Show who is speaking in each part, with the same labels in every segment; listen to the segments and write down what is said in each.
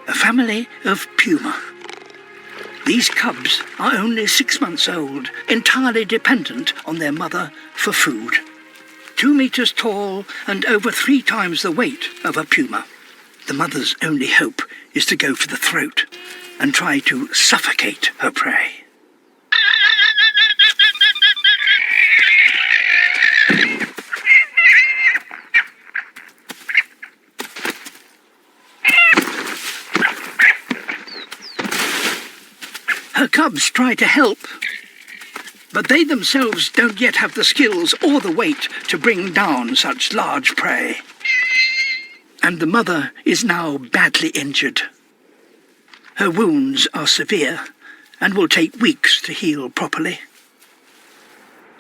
Speaker 1: A family of Puma. These cubs are only 6 months old, entirely dependent on their mother for food. 2 meters tall and over 3 times the weight of a puma. The mother's only hope is to go for the throat and try to suffocate her prey. Her cubs try to help, but they themselves don't yet have the skills or the weight to bring down such large prey. And the mother is now badly injured. Her wounds are severe and will take weeks to heal properly.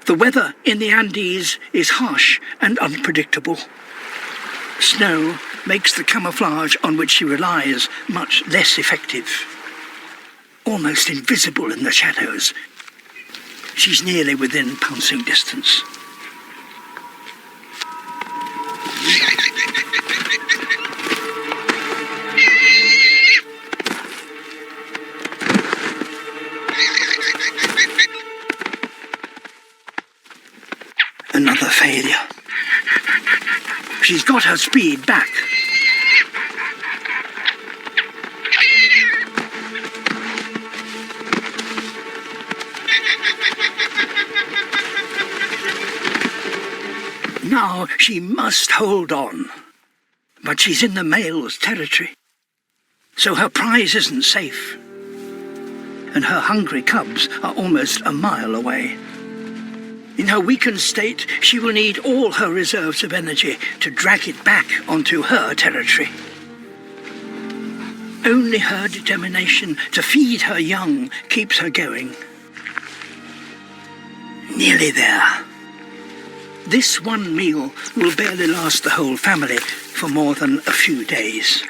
Speaker 1: The weather in the Andes is harsh and unpredictable. Snow makes the camouflage on which she relies much less effective. Almost invisible in the shadows, she's nearly within pouncing distance. Another failure. She's got her speed back. Now she must hold on. But she's in the male's territory, so her prize isn't safe. And her hungry cubs are almost a mile away. In her weakened state, she will need all her reserves of energy to drag it back onto her territory. Only her determination to feed her young keeps her going. Nearly there. This one meal will barely last the whole family for more than a few days.